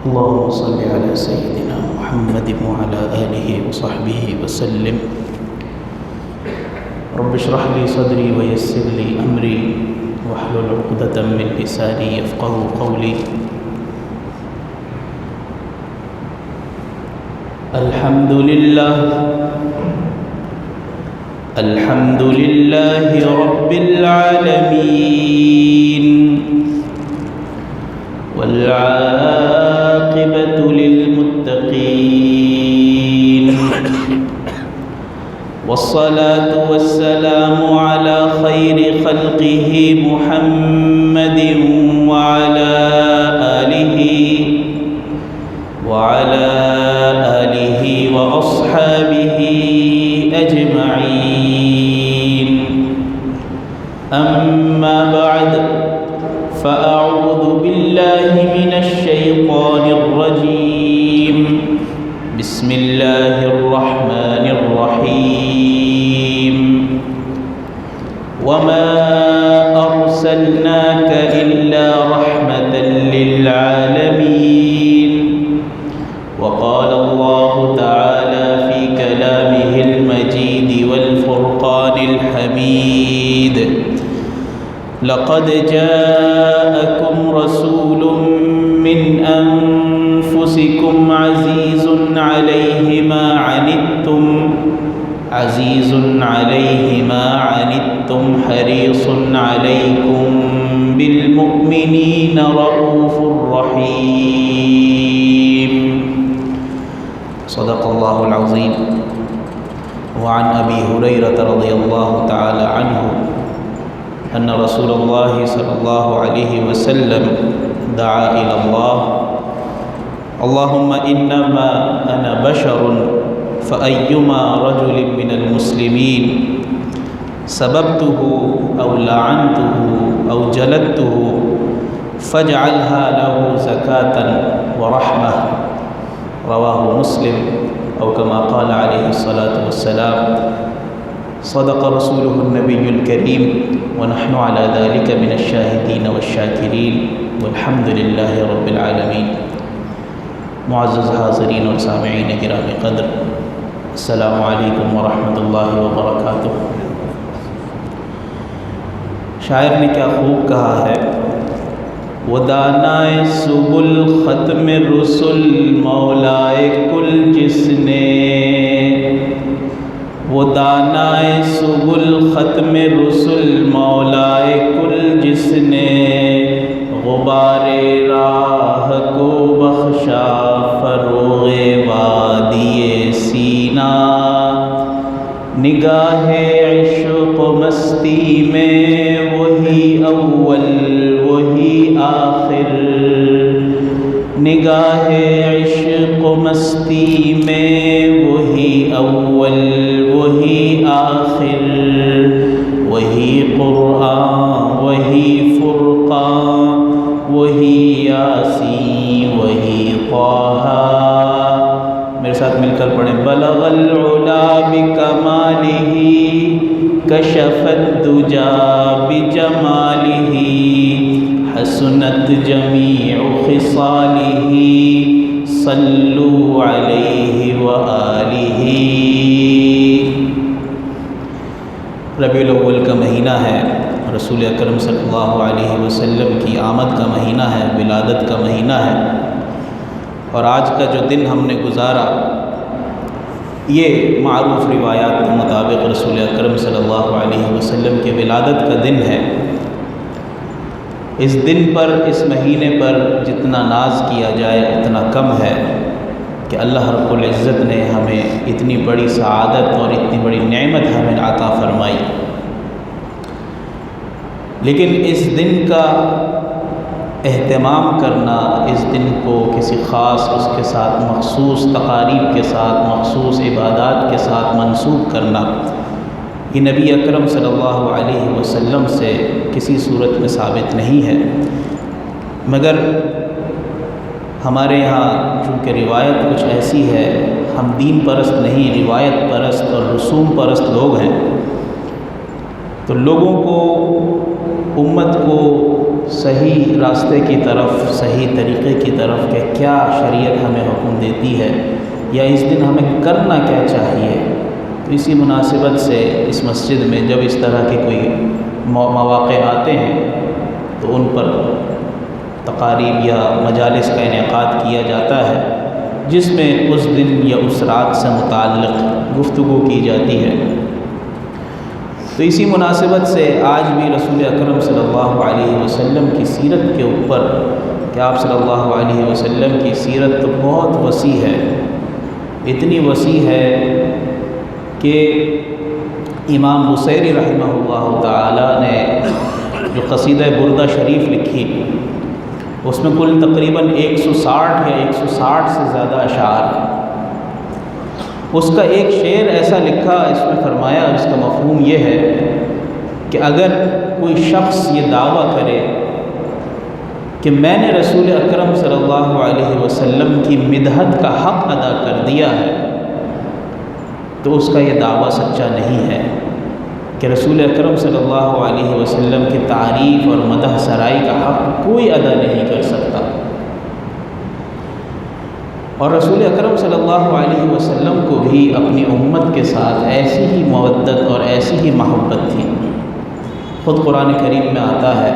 اللهم صل على سيدنا محمد وعلى آله وصحبه وسلم. رب اشرح لي صدري ويسر لي أمري واحلل عقدة من لساني يفقهوا قولي. الحمد لله رب العالمين والعاقبة للمتقين، والصلاة والسلام على خير خلقه محمد وعلى آله وأصحابه أجمعين. أما بعد، فأعوذ بالله من الشيطان الرجيم. بسم الله الرحمن الرحيم. وما أرسلناك إلا رحمة للعالمين. وقال الله تعالى في كلامه المجيد والفرقان الحميد: لقد جاءكم رسول من أنفسكم عزيز عليه ما عنتم حريص عليكم بالمؤمنين رؤوف رحيم. صدق الله العظيم. وعن أبي هريرة رضي الله تعالى عنه أن رسول الله صلى الله عليه وسلم دعا إلى الله: اللهم إنما أنا بشر، فأيما رجل من المسلمين سببته أو لعنته أو جلدته فاجعلها له زكاة ورحمة. رواه مسلم، أو كما قال عليه الصلاة والسلام. صدق رسوله النبي الكريم، ونحن على ذلك من الشاهدين والشاكرين، والحمد لله رب العالمين. معزز حاضرین اور سامعین کرام قدر، السلام علیکم ورحمۃ اللہ وبرکاتہ. شاعر نے کیا خوب کہا ہے: وہ دانائے سبل ختم رسل مولائے کل جس نے، وہ دانائے سبل ختم رسل مولائے کل جس نے، غبار راہ کو بخشا فروغ وادی سینا، نگاہ عشق و مستی میں وہی اول وہی آخر، نگاہ عشق و مستی میں وہی اول وہی آخر، وہی قرآن وہی فرقان وہی یاسین وہی طٰہٰ. میرے ساتھ مل کر پڑھیں: بلغ العلا بکمالہ، کشف الدجا بجمالہ، حسنت جمیع خصالہ، صلوا علیہ وآلہ. ربیع الاول کا مہینہ ہے، رسول اکرم صلی اللہ علیہ وسلم کی آمد کا مہینہ ہے، ولادت کا مہینہ ہے. اور آج کا جو دن ہم نے گزارا، یہ معروف روایات کے مطابق رسول اکرم صلی اللہ علیہ وسلم کے ولادت کا دن ہے. اس دن پر، اس مہینے پر جتنا ناز کیا جائے اتنا کم ہے کہ اللہ رب العزت نے ہمیں اتنی بڑی سعادت اور اتنی بڑی نعمت ہمیں عطا فرمائی. لیکن اس دن کا اہتمام کرنا، اس دن کو کسی خاص اس کے ساتھ مخصوص تقاریب کے ساتھ، مخصوص عبادات کے ساتھ منسوب کرنا، یہ نبی اکرم صلی اللہ علیہ وسلم سے کسی صورت میں ثابت نہیں ہے. مگر ہمارے یہاں چونکہ روایت کچھ ایسی ہے، ہم دین پرست نہیں، روایت پرست اور رسوم پرست لوگ ہیں، تو لوگوں کو، امت کو صحیح راستے کی طرف، صحیح طریقے کی طرف کہ کیا شریعت ہمیں حکم دیتی ہے یا اس دن ہمیں کرنا کیا چاہیے، تو اسی مناسبت سے اس مسجد میں جب اس طرح کے کوئی مواقع آتے ہیں تو ان پر تقاریب یا مجالس کا انعقاد کیا جاتا ہے، جس میں اس دن یا اس رات سے متعلق گفتگو کی جاتی ہے۔ تو اسی مناسبت سے آج بھی رسول اکرم صلی اللہ علیہ وسلم کی سیرت کے اوپر کہ آپ صلی اللہ علیہ وسلم کی سیرت تو بہت وسیع ہے، اتنی وسیع ہے کہ امام بصیری رحمہ اللہ تعالی نے جو قصیدہ بردہ شریف لکھی، اس میں کل تقریباً 160 یا 160 سے زیادہ اشعار ہیں۔ اس کا ایک شعر ایسا لکھا، اس میں فرمایا، اور اس کا مفہوم یہ ہے کہ اگر کوئی شخص یہ دعویٰ کرے کہ میں نے رسول اکرم صلی اللہ علیہ وسلم کی مدحت کا حق ادا کر دیا ہے، تو اس کا یہ دعویٰ سچا نہیں ہے کہ رسول اکرم صلی اللہ علیہ وسلم کی تعریف اور مدح سرائی کا حق کوئی ادا نہیں کر سکتا۔ اور رسول اکرم صلی اللہ علیہ وسلم کو بھی اپنی امت کے ساتھ ایسی ہی مودت اور ایسی ہی محبت تھی۔ خود قرآن کریم میں آتا ہے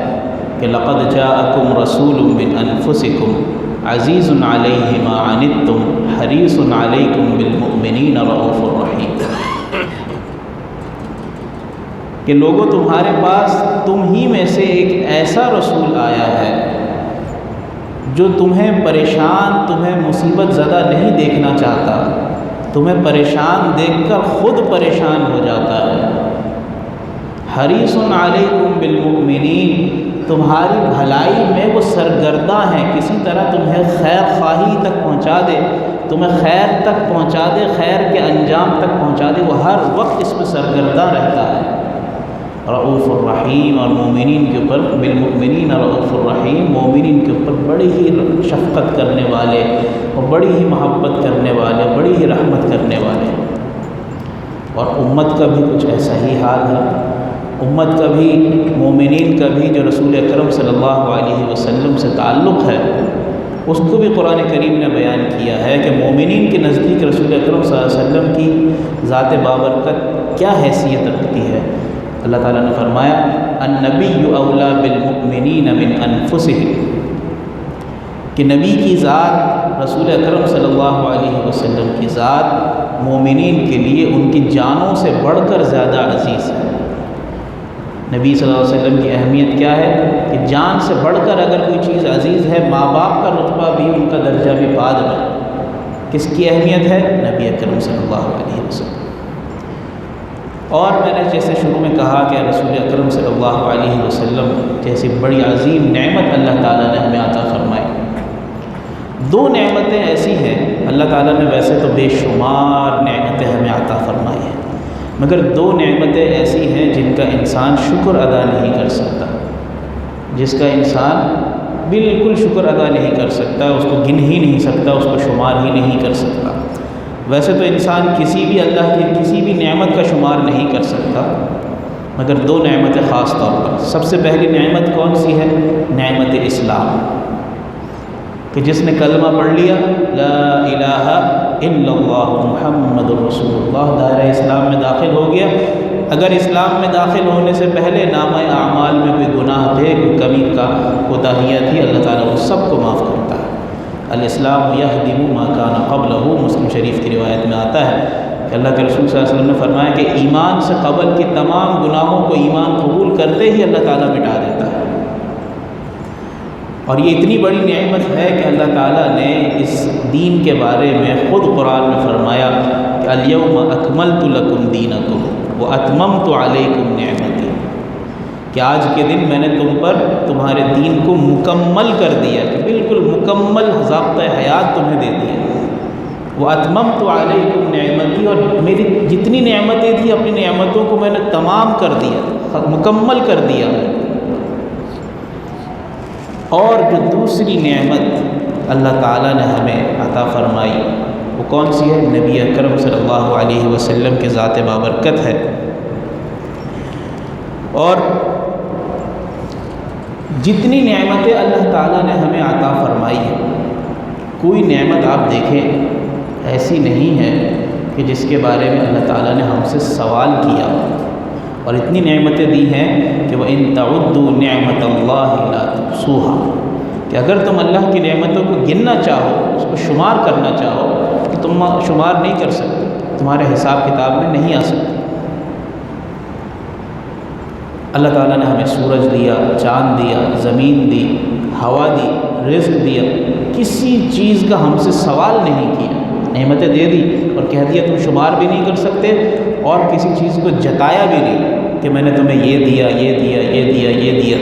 کہ لقد جاءکم رسول من انفسکم عزیز علیہ ما عنتم حریص علیکم بالمؤمنین رؤوف الرحیم، کہ لوگوں تمہارے پاس تم ہی میں سے ایک ایسا رسول آیا ہے جو تمہیں پریشان، تمہیں مصیبت زدہ نہیں دیکھنا چاہتا، تمہیں پریشان دیکھ کر خود پریشان ہو جاتا ہے۔ حریص علیکم بالمؤمنین، تمہاری بھلائی میں وہ سرگرداں ہیں، کسی طرح تمہیں خیر خواہی تک پہنچا دے، تمہیں خیر تک پہنچا دے، خیر کے انجام تک پہنچا دے، وہ ہر وقت اس میں سرگرداں رہتا ہے۔ رؤوف الرحیم، اور مومنین کے اوپر بالمؤمنین رؤوف الرحیم، مومنین کے اوپر بڑی ہی شفقت کرنے والے اور بڑی ہی محبت کرنے والے، بڑی ہی رحمت کرنے والے۔ اور امت کا بھی کچھ ایسا ہی حال ہے، امت کا بھی، مومنین کا بھی جو رسول اکرم صلی اللہ علیہ وسلم سے تعلق ہے، اس کو بھی قرآن کریم نے بیان کیا ہے کہ مومنین کے نزدیک رسول اکرم صلی اللہ علیہ وسلم کی ذات بابرکت کیا حیثیت رکھتی ہے۔ اللہ تعالیٰ نے فرمایا النبی اولیٰ بالمؤمنین من انفسہم، کہ نبی کی ذات، رسول اکرم صلی اللہ علیہ وسلم کی ذات مومنین کے لیے ان کی جانوں سے بڑھ کر زیادہ عزیز ہے۔ نبی صلی اللہ علیہ وسلم کی اہمیت کیا ہے کہ جان سے بڑھ کر اگر کوئی چیز عزیز ہے، ماں باپ کا رتبہ بھی، ان کا درجہ بھی بعد میں، کس کی اہمیت ہے؟ نبی اکرم صلی اللہ علیہ وسلم۔ اور میں نے جیسے شروع میں کہا کہ رسول اکرم صلی اللہ علیہ وسلم جیسی بڑی عظیم نعمت اللہ تعالیٰ نے ہمیں عطا فرمائی۔ دو نعمتیں ایسی ہیں، اللہ تعالیٰ نے ویسے تو بے شمار نعمتیں ہمیں عطا فرمائی ہیں، مگر دو نعمتیں ایسی ہیں جن کا انسان شکر ادا نہیں کر سکتا، جس کا انسان بالکل شکر ادا نہیں کر سکتا، اس کو گن ہی نہیں سکتا، اس کو شمار ہی نہیں کر سکتا۔ ویسے تو انسان کسی بھی اللہ کی کسی بھی نعمت کا شمار نہیں کر سکتا، مگر دو نعمتیں خاص طور پر۔ سب سے پہلی نعمت کون سی ہے؟ نعمت اسلام، کہ جس نے کلمہ پڑھ لیا لا الہ الا اللہ محمد رسول اللہ، دائرہ اسلام میں داخل ہو گیا۔ اگر اسلام میں داخل ہونے سے پہلے نامہ اعمال میں کوئی گناہ تھے، کوئی کمی کا کوتاہیاں تھی، اللہ تعالیٰ وہ سب کو معاف کرتا ہے۔ الاسلام یہدم ما کان قبلہ، مسلم شریف کی روایت میں آتا ہے کہ اللہ کے رسول صلی اللہ علیہ وسلم نے فرمایا کہ ایمان سے قبل کے تمام گناہوں کو ایمان قبول کرتے ہی اللہ تعالیٰ مٹا دیتا ہے۔ اور یہ اتنی بڑی نعمت ہے کہ اللہ تعالیٰ نے اس دین کے بارے میں خود قرآن میں فرمایا کہ الیوم اکملت لکم دینکم واتممت علیکم نعمتی، کہ آج کے دن میں نے تم پر تمہارے دین کو مکمل کر دیا، کہ بالکل مکمل ضابطۂ حیات تمہیں دے دیا۔ واتممت علیکم نعمتی، اور میری جتنی نعمتیں تھیں اپنی نعمتوں کو میں نے تمام کر دیا، مکمل کر دیا۔ اور جو دوسری نعمت اللہ تعالیٰ نے ہمیں عطا فرمائی وہ کون سی ہے؟ نبی اکرم صلی اللہ علیہ وسلم کی ذات بابرکت ہے۔ اور جتنی نعمتیں اللہ تعالیٰ نے ہمیں عطا فرمائی ہیں، کوئی نعمت آپ دیکھیں ایسی نہیں ہے کہ جس کے بارے میں اللہ تعالیٰ نے ہم سے سوال کیا، اور اتنی نعمتیں دی ہیں کہ وَإِن تَعُدُّوا نِعْمَةَ اللَّهِ لَا تُحْصُوهَا، کہ اگر تم اللہ کی نعمتوں کو گننا چاہو، اس کو شمار کرنا چاہو تو تم شمار نہیں کر سکتے، تمہارے حساب کتاب میں نہیں آ سکتے۔ اللہ تعالیٰ نے ہمیں سورج دیا، چاند دیا، زمین دی، ہوا دی، رزق دیا، کسی چیز کا ہم سے سوال نہیں کیا، نعمتیں دے دی اور کہہ دیا تم شمار بھی نہیں کر سکتے، اور کسی چیز کو جتایا بھی نہیں کہ میں نے تمہیں یہ دیا، یہ دیا، یہ دیا، یہ دیا۔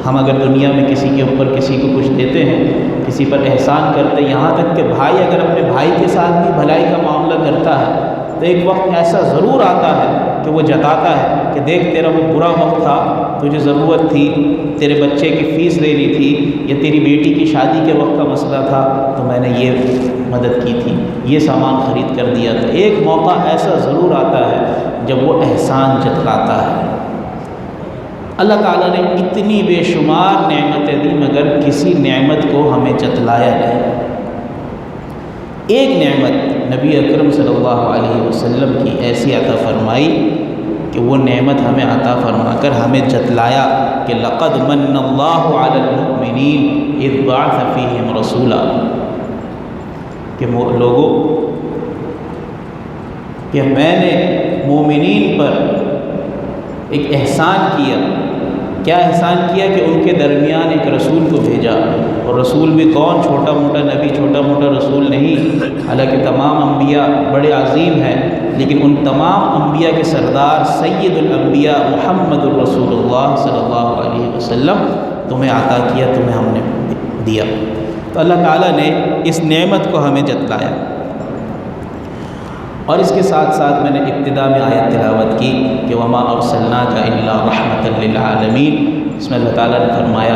ہم اگر دنیا میں کسی کے اوپر کسی کو کچھ دیتے ہیں، کسی پر احسان کرتے ہیں، یہاں تک کہ بھائی اگر اپنے بھائی کے ساتھ بھی بھلائی کا معاملہ کرتا ہے تو ایک وقت ایسا ضرور آتا ہے کہ وہ جتاتا ہے کہ دیکھ تیرا وہ برا وقت تھا، تجھے ضرورت تھی، تیرے بچے کی فیس دینی تھی یا تیری بیٹی کی شادی کے وقت کا مسئلہ تھا تو میں نے یہ مدد کی تھی، یہ سامان خرید کر دیا تھا۔ ایک موقع ایسا ضرور آتا ہے جب وہ احسان جتلاتا ہے۔ اللہ تعالیٰ نے اتنی بے شمار نعمتیں دی مگر کسی نعمت کو ہمیں جتلایا نہیں۔ ایک نعمت نبی اکرم صلی اللہ علیہ وسلم کی ایسی عطا فرمائی کہ وہ نعمت ہمیں عطا فرما کر ہمیں جتلایا کہ لقد من اللہ علی المؤمنین اذ بعث فیہم رسولا، کہ لوگوں کہ میں نے مومنین پر ایک احسان کیا۔ کیا احسان کیا؟ کہ ان کے درمیان ایک رسول کو بھیجا، اور رسول بھی کون؟ چھوٹا موٹا نبی، چھوٹا موٹا رسول نہیں، حالانکہ تمام انبیاء بڑے عظیم ہیں، لیکن ان تمام انبیاء کے سردار سید الانبیاء محمد الرسول اللہ صلی اللہ علیہ وسلم تمہیں عطا کیا، تمہیں ہم نے دیا۔ تو اللہ تعالیٰ نے اس نعمت کو ہمیں جتلایا، اور اس کے ساتھ ساتھ میں نے ابتدا میں آیت تلاوت کی کہ وما ارسلناک الا رحمۃ للعالمین۔ اس میں اللہ تعالیٰ نے فرمایا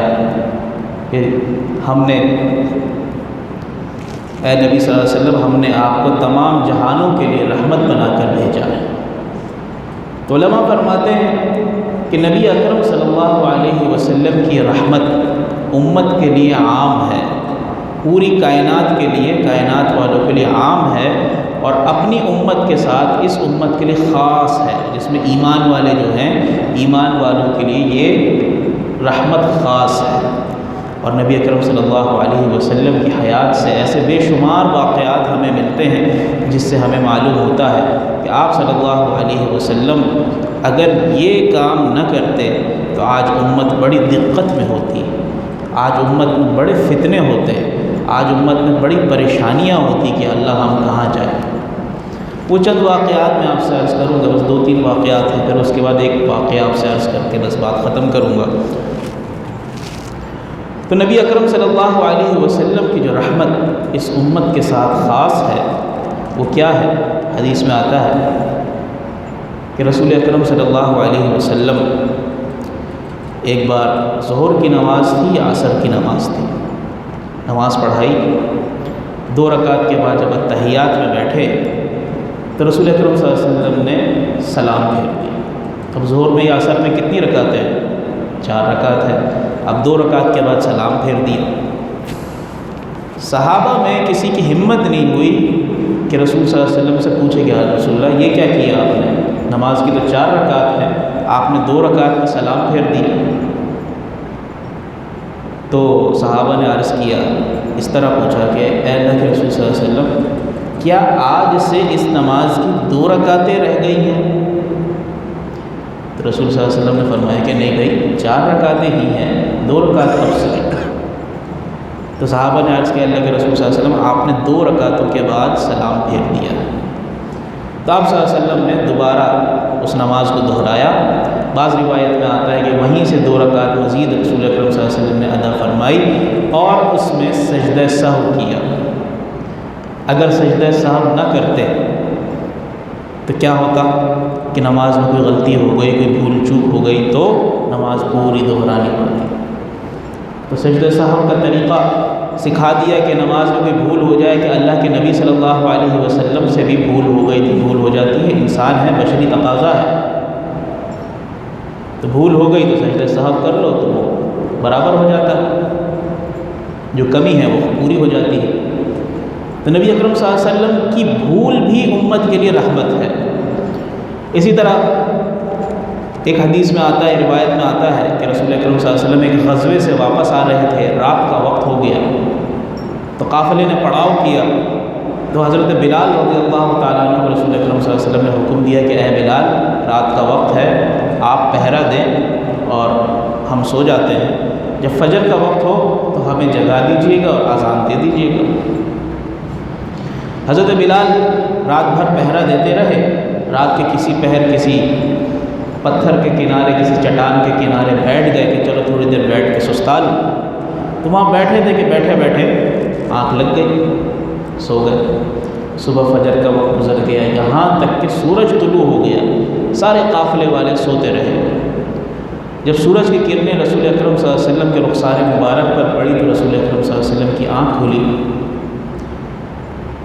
کہ ہم نے، اے نبی صلی اللہ علیہ وسلم، ہم نے آپ کو تمام جہانوں کے لیے رحمت بنا کر بھیجا ہے۔ تو علماء فرماتے ہیں کہ نبی اکرم صلی اللہ علیہ وسلم کی رحمت امت کے لیے عام ہے، پوری کائنات کے لیے، کائنات والوں کے لیے عام ہے، اور اپنی امت کے ساتھ اس امت کے لیے خاص ہے، جس میں ایمان والے جو ہیں، ایمان والوں کے لیے یہ رحمت خاص ہے۔ اور نبی اکرم صلی اللہ علیہ وسلم کی حیات سے ایسے بے شمار واقعات ہمیں ملتے ہیں جس سے ہمیں معلوم ہوتا ہے کہ آپ صلی اللہ علیہ وسلم اگر یہ کام نہ کرتے تو آج امت بڑی دقت میں ہوتی، آج امت میں بڑے فتنے ہوتے، آج امت میں بڑی پریشانیاں ہوتی کہ اللہ ہم کہاں جائیں۔ وہ چند واقعات میں آپ سے عرض کروں گا، بس 2-3 واقعات ہیں، پھر اس کے بعد ایک واقعہ آپ سے عرض کر کے بس بات ختم کروں گا۔ تو نبی اکرم صلی اللہ علیہ وسلم کی جو رحمت اس امت کے ساتھ خاص ہے وہ کیا ہے؟ حدیث میں آتا ہے کہ رسول اکرم صلی اللہ علیہ وسلم ایک بار ظہر کی نماز تھی یا عصر کی نماز تھی، نماز پڑھائی، 2 رکعت کے بعد جب اتحیات میں بیٹھے تو رسول اکرم صلی اللہ علیہ وسلم نے سلام پھیر دیا۔ اب ظہر میں یا عصر میں کتنی رکعت ہے؟ 4 رکعت ہے۔ اب 2 رکعت کے بعد سلام پھیر دیا۔ صحابہ میں کسی کی ہمت نہیں ہوئی کہ رسول صلی اللہ علیہ وسلم سے پوچھے کہ رسول اللہ یہ کیا کیا آپ نے؟ نماز کی تو 4 رکعت ہے، آپ نے 2 رکعت میں سلام پھیر دی۔ تو صحابہ نے عرض کیا، اس طرح پوچھا کہ اے اللہ کے رسول صلی اللہ علیہ وسلم، کیا آج سے اس نماز کی 2 رکعتیں رہ گئی ہیں؟ تو رسول صلی اللہ علیہ وسلم نے فرمایا کہ نہیں بھائی، 4 رکعتیں ہی ہیں، 2 رکعت اب سے۔ تو صحابہ نے عرض کیا اللہ کے رسول صلی اللہ علیہ وسلم، آپ نے 2 رکعتوں کے بعد سلام پھیر دیا۔ تو آپ صلی اللہ علیہ وسلم نے دوبارہ اس نماز کو دہرایا۔ بعض روایت میں آتا ہے کہ وہیں سے 2 رکعت مزید رسول اکرم صلی اللہ علیہ وسلم نے ادا فرمائی اور اس میں سجدہ سہو کیا۔ اگر سجدہ سہو نہ کرتے تو کیا ہوتا کہ نماز میں کوئی غلطی ہو گئی، کوئی بھول چوک ہو گئی تو نماز پوری دہرانی پڑتی۔ تو سجدہ سہو کا طریقہ سکھا دیا کہ نماز میں کوئی بھول ہو جائے کہ اللہ کے نبی صلی اللہ علیہ وسلم سے بھی بھول ہو گئی تھی، بھول ہو جاتی ہے، انسان ہے، بشری تقاضا ہے، تو بھول ہو گئی تو سجدہ سہو کر لو تو وہ برابر ہو جاتا ہے، جو کمی ہے وہ پوری ہو جاتی ہے۔ تو نبی اکرم صلی اللہ علیہ وسلم کی بھول بھی امت کے لیے رحمت ہے۔ اسی طرح ایک حدیث میں آتا ہے، روایت میں آتا ہے کہ رسول اکرم صلی اللہ علیہ وسلم ایک غزوے سے واپس آ رہے تھے، رات کا وقت ہو گیا، تو قافلے نے پڑاؤ کیا، تو حضرت بلال رضی اللہ تعالیٰ عنہ کو رسول اکرم صلی اللہ علیہ وسلم نے حکم دیا کہ اے بلال، رات کا وقت ہے، آپ پہرا دیں اور ہم سو جاتے ہیں، جب فجر کا وقت ہو تو ہمیں جگا دیجیے گا اور اذان دے دیجیے گا۔ حضرت بلال رات بھر پہرا دیتے رہے، رات کے کسی پہر کسی پتھر کے کنارے، کسی چٹان کے کنارے بیٹھ گئے کہ چلو تھوڑی دیر بیٹھ کے سستا لوں، تو وہاں بیٹھے تھے کہ بیٹھے بیٹھے آنکھ لگ گئی، سو گئے۔ صبح فجر کا وقت گزر گیا، یہاں تک کہ سورج طلوع ہو گیا، سارے قافلے والے سوتے رہے۔ جب سورج کی کرنیں رسول اکرم صلی اللہ علیہ وسلم کے رخسار مبارک پر پڑی تو رسول اکرم صلی اللہ علیہ وسلم کی آنکھ کھلی،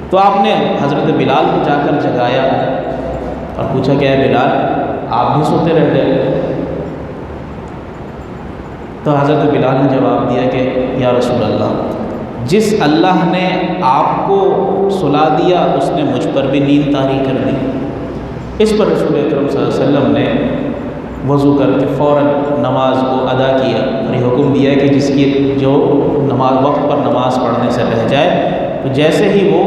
تو آپ نے حضرت بلال کو جا کر جگایا اور پوچھا کہ اے بلال، آپ بھی سوتے رہ گئے؟ تو حضرت بلال نے جواب دیا کہ یا رسول اللہ، جس اللہ نے آپ کو سلا دیا اس نے مجھ پر بھی نیند طاری کر دی۔ اس پر رسول اکرم صلی اللہ علیہ وسلم نے وضو کر کے فوراً نماز کو ادا کیا اور یہ حکم دیا کہ جس کی جو نماز وقت پر نماز پڑھنے سے رہ جائے تو جیسے ہی وہ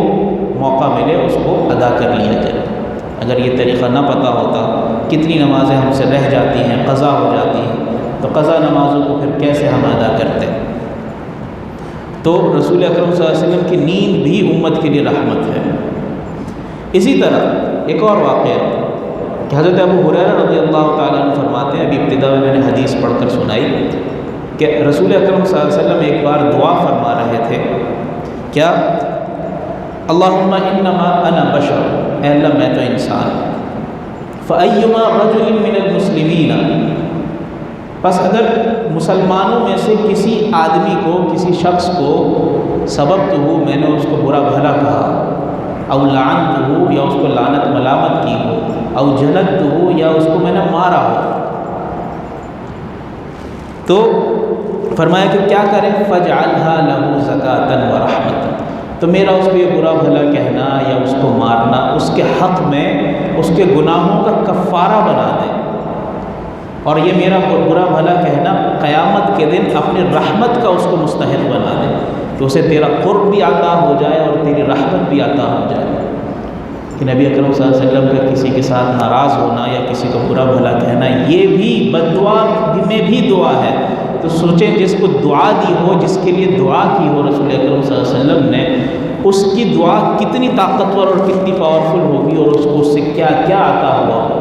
موقع ملے اس کو ادا کر لیا جائے۔ اگر یہ طریقہ نہ پتہ ہوتا، کتنی نمازیں ہم سے رہ جاتی ہیں، قضا ہو جاتی ہیں، تو قضا نمازوں کو پھر کیسے ہم ادا کرتے؟ تو رسول اکرم صلی اللہ علیہ وسلم کی نیند بھی امت کے لیے رحمت ہے۔ اسی طرح ایک اور واقعہ کہ حضرت ابو ہریرہ رضی اللہ تعالیٰ عنہ فرماتے ہیں، ابھی ابتدا میں نے حدیث پڑھ کر سنائی کہ رسول اکرم صلی اللہ علیہ وسلم ایک بار دعا فرما رہے تھے، کیا؟ اللہم انما انا بشر، اے اللہ میں تو انسان، فایما رجل من المسلمین، پس اگر مسلمانوں میں سے کسی آدمی کو، کسی شخص کو سببتہ، میں نے اس کو برا بھلا کہا، او لعنتہ، یا اس کو لعنت ملامت کی ہو، او جلدتہ، یا اس کو میں نے مارا ہو، تو فرمایا کہ کیا کریں؟ فاجعلھا لہ زکاۃ ورحمۃ، تو میرا اس کو یہ برا بھلا کہنا یا اس کو مارنا اس کے حق میں اس کے گناہوں کا کفارہ بنا دے، اور یہ میرا برا بھلا کہنا قیامت کے دن اپنی رحمت کا اس کو مستحق بنا دے، کہ اسے تیرا قرب بھی عطا ہو جائے اور تیری رحمت بھی عطا ہو جائے۔ کہ نبی اکرم صلی اللہ علیہ وسلم کا کسی کے ساتھ ناراض ہونا یا کسی کو برا بھلا کہنا یہ بھی بد دعا میں بھی دعا ہے، تو سوچیں جس کو دعا دی ہو، جس کے لیے دعا کی ہو رسول اکرم صلی اللہ علیہ وسلم نے، اس کی دعا کتنی طاقتور اور کتنی پاورفل ہوگی اور اس کو اس سے کیا کیا عطا ہوا ہو۔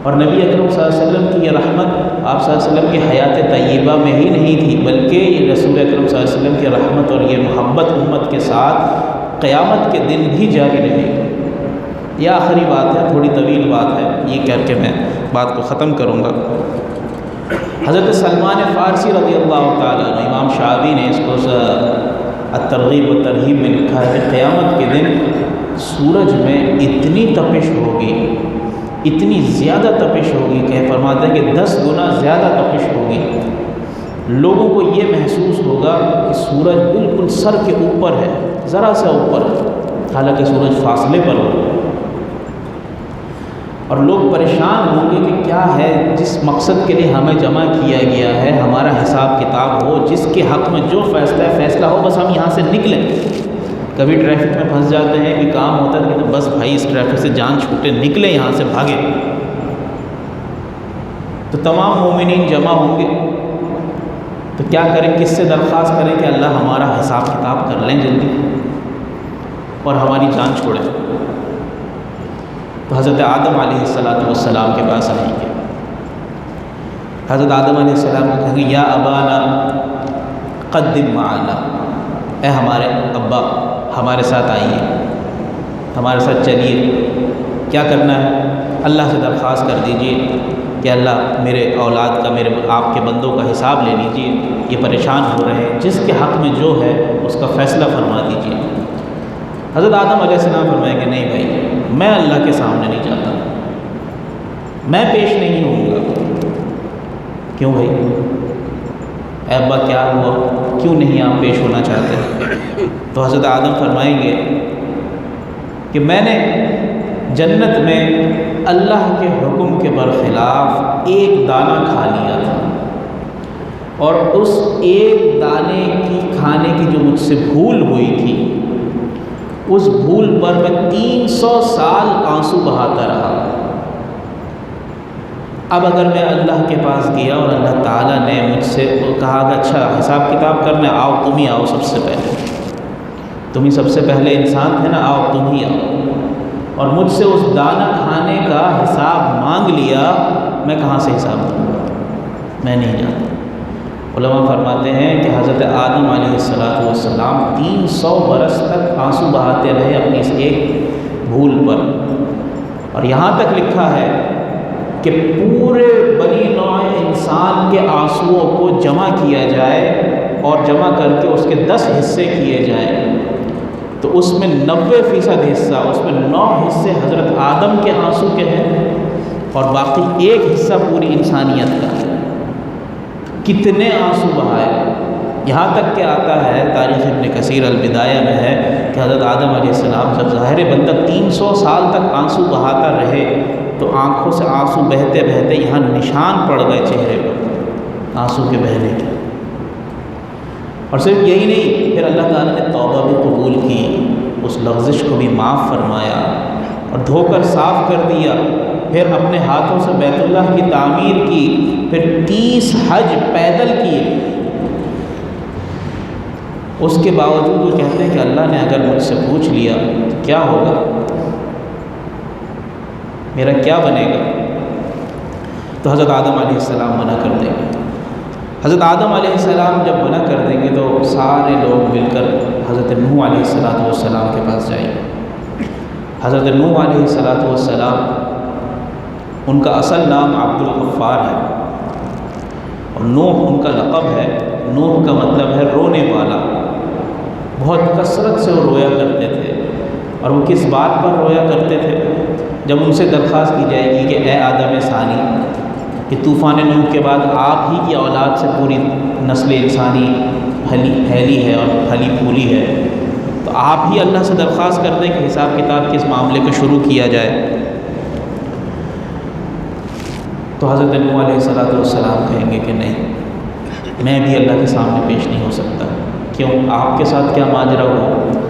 اور نبی اکرم صلی اللہ علیہ وسلم کی یہ رحمت آپ صلی اللہ علیہ وسلم کی حیات طیبہ میں ہی نہیں تھی، بلکہ یہ رسول اکرم صلی اللہ علیہ وسلم کی رحمت اور یہ محبت امت کے ساتھ قیامت کے دن بھی جاری رہے گی۔ یہ آخری بات ہے، تھوڑی طویل بات ہے، یہ کہہ کے میں بات کو ختم کروں گا۔ حضرت سلمان فارسی رضی اللہ تعالیٰ عنہ، امام شعبی نے اس کو الترغیب و ترہیب میں لکھا ہے کہ قیامت کے دن سورج میں اتنی تپش ہوگی، اتنی زیادہ تپش ہوگی کہ فرماتے ہیں کہ 10 گنا زیادہ تپش ہوگی، لوگوں کو یہ محسوس ہوگا کہ سورج بالکل سر کے اوپر ہے، ذرا سا اوپر، حالانکہ سورج فاصلے پر ہو، اور لوگ پریشان ہوں گے کہ کیا ہے جس مقصد کے لیے ہمیں جمع کیا گیا ہے، ہمارا حساب کتاب ہو، جس کے حق میں جو فیصلہ ہو، بس ہم یہاں سے نکلیں۔ کبھی ٹریفک میں پھنس جاتے ہیں، بھی کام ہوتا ہے کہ بس بھائی اس ٹریفک سے جان چھوٹے، نکلیں یہاں سے، بھاگیں۔ تو تمام مومنین جمع ہوں گے، تو کیا کریں، کس سے درخواست کریں کہ اللہ ہمارا حساب کتاب کر لیں جلدی اور ہماری جان چھوڑیں؟ تو حضرت آدم علیہ السلام کے پاس آئیں گے، حضرت آدم علیہ السلام کو کہیں گے یا ابانا قدم معنا، اے ہمارے ابا ہمارے ساتھ آئیے، ہمارے ساتھ چلیے، کیا کرنا ہے؟ اللہ سے درخواست کر دیجئے کہ اللہ میرے اولاد کا، میرے آپ کے بندوں کا حساب لے لیجئے، یہ پریشان ہو رہے ہیں، جس کے حق میں جو ہے اس کا فیصلہ فرما دیجئے۔ حضرت آدم علیہ السلام فرمائیں کہ نہیں بھائی، میں اللہ کے سامنے نہیں جاتا، میں پیش نہیں ہوں گا۔ کیوں بھائی؟ اے ابا کیا ہوا، کیوں نہیں آپ پیش ہونا چاہتے؟ تو حضرت آدم فرمائیں گے کہ میں نے جنت میں اللہ کے حکم کے برخلاف ایک دانہ کھا لیا تھا، اور اس ایک دانے کی کھانے کی جو مجھ سے بھول ہوئی تھی، اس بھول پر میں 300 سال آنسو بہاتا رہا۔ اب اگر میں اللہ کے پاس گیا اور اللہ تعالیٰ نے مجھ سے کہا کہ اچھا حساب کتاب کرنے آؤ، تم ہی آؤ، سب سے پہلے تم ہی سب سے پہلے انسان تھے نا، آؤ تم ہی آؤ، اور مجھ سے اس دانہ کھانے کا حساب مانگ لیا، میں کہاں سے حساب دوں گا؟ میں نہیں جانتا۔ علماء فرماتے ہیں کہ حضرت آدم علیہ السلام 300 برس تک آنسو بہاتے رہے اپنی اس ایک بھول پر، اور یہاں تک لکھا ہے کہ پورے بنی نوع انسان کے آنسوؤں کو جمع کیا جائے اور جمع کر کے اس کے 10 حصے کیے جائیں تو اس میں 90% حصہ، اس میں 9 حصے حضرت آدم کے آنسو کے ہیں اور باقی ایک حصہ پوری انسانیت کا ہے۔ کتنے آنسو بہائے، یہاں تک کہ آتا ہے تاریخ ابن کثیر البدایہ میں ہے کہ حضرت آدم علیہ السلام جب ظاہر بندہ 300 سال تک آنسو بہاتا رہے تو آنکھوں سے آنسو بہتے بہتے یہاں نشان پڑ گئے چہرے پر آنسو کے بہنے کے۔ اور صرف یہی نہیں، پھر اللہ تعالیٰ نے توبہ بھی قبول کی، اس لغزش کو بھی معاف فرمایا اور دھو کر صاف کر دیا، پھر اپنے ہاتھوں سے بیت اللہ کی تعمیر کی، پھر 30 حج پیدل کیے۔ اس کے باوجود وہ کہتے ہیں کہ اللہ نے اگر مجھ سے پوچھ لیا تو کیا ہوگا، میرا کیا بنے گا؟ تو حضرت آدم علیہ السلام منع کر دیں گے۔ حضرت آدم علیہ السلام جب منع کر دیں گے تو سارے لوگ مل کر حضرت نوح علیہ السلام کے پاس جائیں گے۔ حضرت نوح علیہ السلام، ان کا اصل نام عبد الغفار ہے اور نوح ان کا لقب ہے۔ نوح کا مطلب ہے رونے والا۔ بہت کثرت سے وہ رویا کرتے تھے، اور وہ کس بات پر رویا کرتے تھے؟ جب ان سے درخواست کی جائے گی کہ اے آدم ثانی، کہ طوفان نوح کے بعد آپ ہی کی اولاد سے پوری نسل انسانی پھیلی ہے اور پھلی پھولی ہے، تو آپ ہی اللہ سے درخواست کر دیں کہ حساب کتاب کے اس معاملے کو شروع کیا جائے۔ تو حضرت نوح علیہ السلام کہیں گے کہ نہیں، میں بھی اللہ کے سامنے پیش نہیں ہو سکتا، کیوں؟ آپ کے ساتھ کیا ماجرا ہوا؟